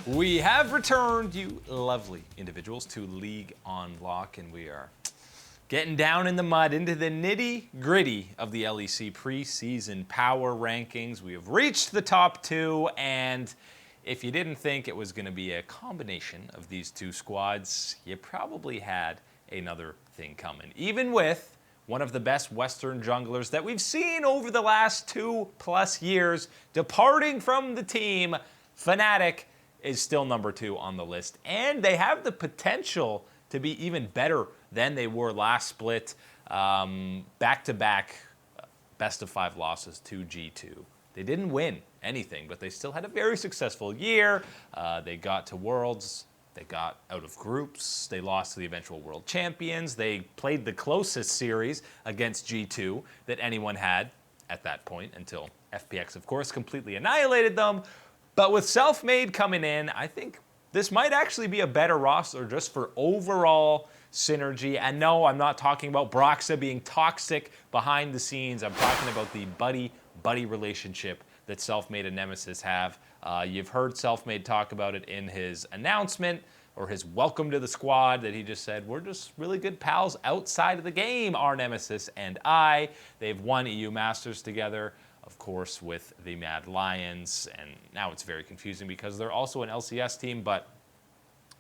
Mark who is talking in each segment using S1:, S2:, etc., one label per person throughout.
S1: We have returned, you lovely individuals, to League on Lock, and we are getting down in the mud into the nitty-gritty of the LEC Preseason Power Rankings. We have reached the top two, and if you didn't think it was going to be a combination of these two squads, you probably had another thing coming. Even with one of the best Western junglers that we've seen over the last 2+ years departing from the team, Fnatic is still number 2 on the list, and they have the potential to be even better than they were last split. Back-to-back best of 5 losses to G2. They didn't win anything, but they still had a very successful year. They got to Worlds. They got out of groups. They lost to the eventual world champions. They played the closest series against G2 that anyone had at that point until FPX, of course, completely annihilated them. But with Selfmade coming in, I think this might actually be a better roster just for overall synergy. And no, I'm not talking about Broxah being toxic behind the scenes. I'm talking about the buddy relationship that Selfmade and Nemesis have. You've heard Selfmade talk about it in his announcement or his welcome to the squad that he just said, we're just really good pals outside of the game, our Nemesis and I. They've won EU Masters together, of course, with the Mad Lions, and now it's very confusing because they're also an LCS team, but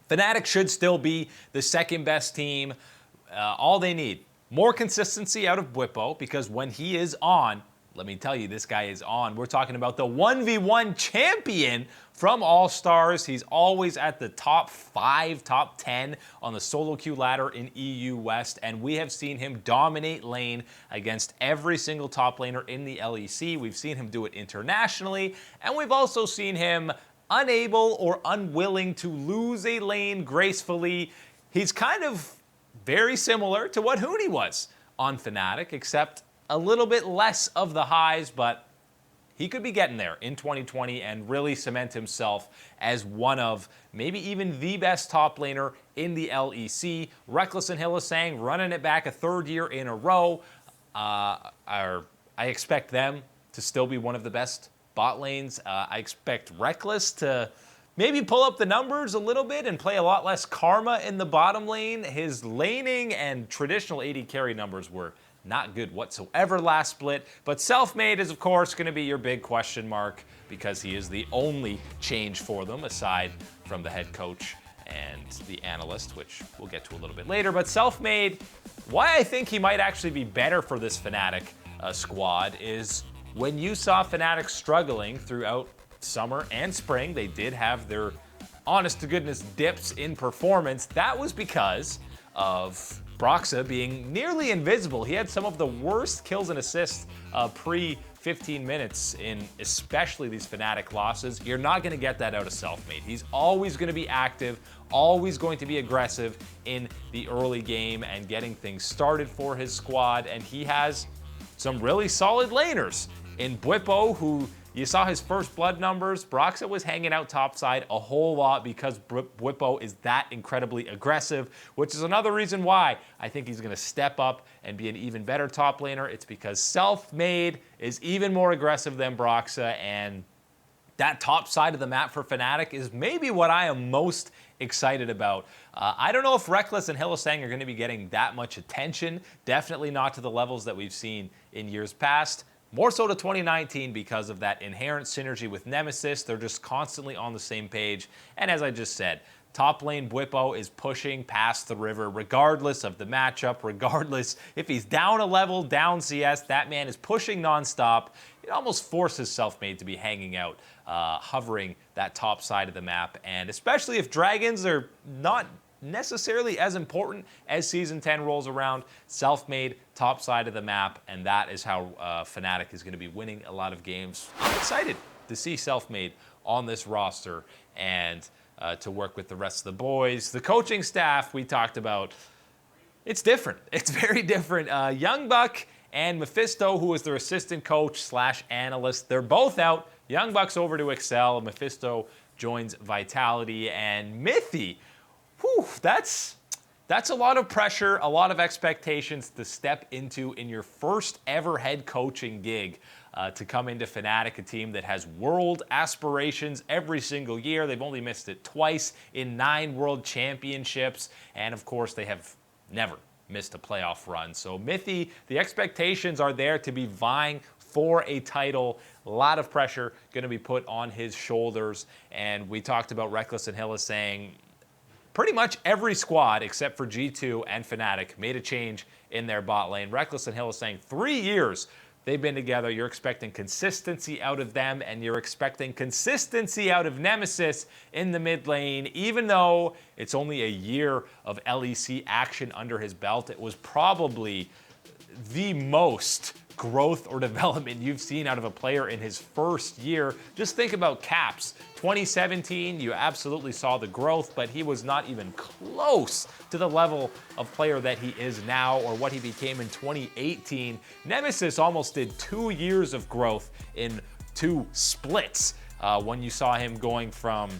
S1: Fnatic should still be the second best team. All they need, more consistency out of Bwipo, because when he is on, let me tell you, this guy is on. We're talking about the 1v1 champion from All-Stars. He's always at the top 5, top 10 on the solo queue ladder in EU West, and we have seen him dominate lane against every single top laner in the LEC. We've seen him do it internationally, and we've also seen him unable or unwilling to lose a lane gracefully. He's kind of very similar to what Huni was on Fnatic, except a little bit less of the highs, but he could be getting there in 2020 and really cement himself as one of maybe even the best top laner in the LEC. Rekkles and Hylissang running it back a 3rd year in a row. I expect them to still be one of the best bot lanes. I expect Rekkles to maybe pull up the numbers a little bit and play a lot less Karma in the bottom lane. His laning and traditional AD carry numbers were not good whatsoever last split, but Selfmade is, of course, going to be your big question mark because he is the only change for them aside from the head coach and the analyst, which we'll get to a little bit later. But Selfmade, why I think he might actually be better for this Fnatic squad is when you saw Fnatic struggling throughout summer and spring, they did have their honest-to-goodness dips in performance. That was because of Broxah being nearly invisible. He had some of the worst kills and assists pre-15 minutes in especially these Fnatic losses. You're not going to get that out of Selfmade. He's always going to be active, always going to be aggressive in the early game and getting things started for his squad. And he has some really solid laners in Bwipo, who you saw his first blood numbers. Broxah was hanging out topside a whole lot because Bwipo is that incredibly aggressive, which is another reason why I think he's going to step up and be an even better top laner. It's because Selfmade is even more aggressive than Broxah, and that top side of the map for Fnatic is maybe what I am most excited about. I don't know if Rekkles and Hylissang are going to be getting that much attention. Definitely not to the levels that we've seen in years past. More so to 2019 because of that inherent synergy with Nemesis. They're just constantly on the same page. And as I just said, top lane Bwipo is pushing past the river regardless of the matchup, regardless if he's down a level, down CS, that man is pushing nonstop. It almost forces Selfmade to be hanging out, hovering that top side of the map. And especially if dragons are not necessarily as important as Season 10 rolls around, Selfmade, top side of the map, and that is how Fnatic is going to be winning a lot of games. I'm excited to see Selfmade on this roster and to work with the rest of the boys. The coaching staff we talked about, it's different. It's very different. Youngbuck and Mephisto, who is their assistant coach / analyst, they're both out. Youngbuck's over to Excel. Mephisto joins Vitality, and Mithy, whew, that's That's a lot of pressure, a lot of expectations to step into in your first ever head coaching gig. To come into Fnatic, a team that has world aspirations every single year. They've only missed it twice in 9 world championships. And of course, they have never missed a playoff run. So Mithy, the expectations are there to be vying for a title. A lot of pressure going to be put on his shoulders. And we talked about Reckless and Hillis saying pretty much every squad except for G2 and Fnatic made a change in their bot lane. Reckless and Hillis saying 3 years they've been together. You're expecting consistency out of them, and you're expecting consistency out of Nemesis in the mid lane. Even though it's only a year of LEC action under his belt, it was probably the most growth or development you've seen out of a player in his first year. Just think about Caps. 2017, you absolutely saw the growth, but he was not even close to the level of player that he is now or what he became in 2018. Nemesis almost did 2 years of growth in 2 splits when you saw him going from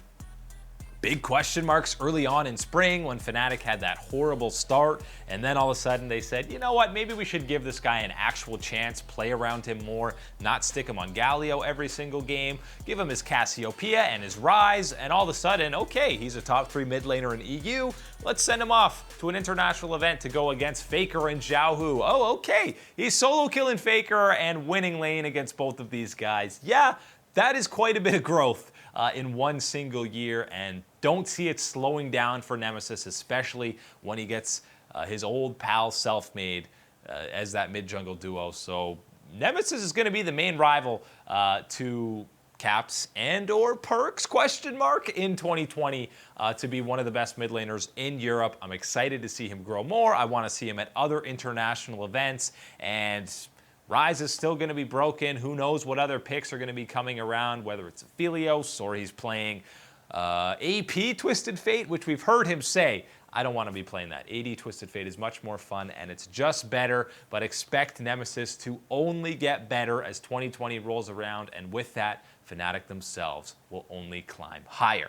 S1: big question marks early on in spring when Fnatic had that horrible start, and then all of a sudden they said, you know what, maybe we should give this guy an actual chance, play around him more, not stick him on Galio every single game, give him his Cassiopeia and his Rise, and all of a sudden, okay, he's a top 3 mid laner in EU, let's send him off to an international event to go against Faker and Xiaohu. Oh, okay, he's solo killing Faker and winning lane against both of these guys. Yeah, that is quite a bit of growth in one single year, and don't see it slowing down for Nemesis, especially when he gets his old pal Selfmade as that mid-jungle duo. So Nemesis is going to be the main rival to Caps and or Perks, question mark, in 2020 to be one of the best mid laners in Europe. I'm excited to see him grow more. I want to see him at other international events, and Rise is still going to be broken. Who knows what other picks are going to be coming around, whether it's Aphelios or he's playing AP Twisted Fate, which we've heard him say, I don't want to be playing that. AD Twisted Fate is much more fun, and it's just better, but expect Nemesis to only get better as 2020 rolls around, and with that, Fnatic themselves will only climb higher.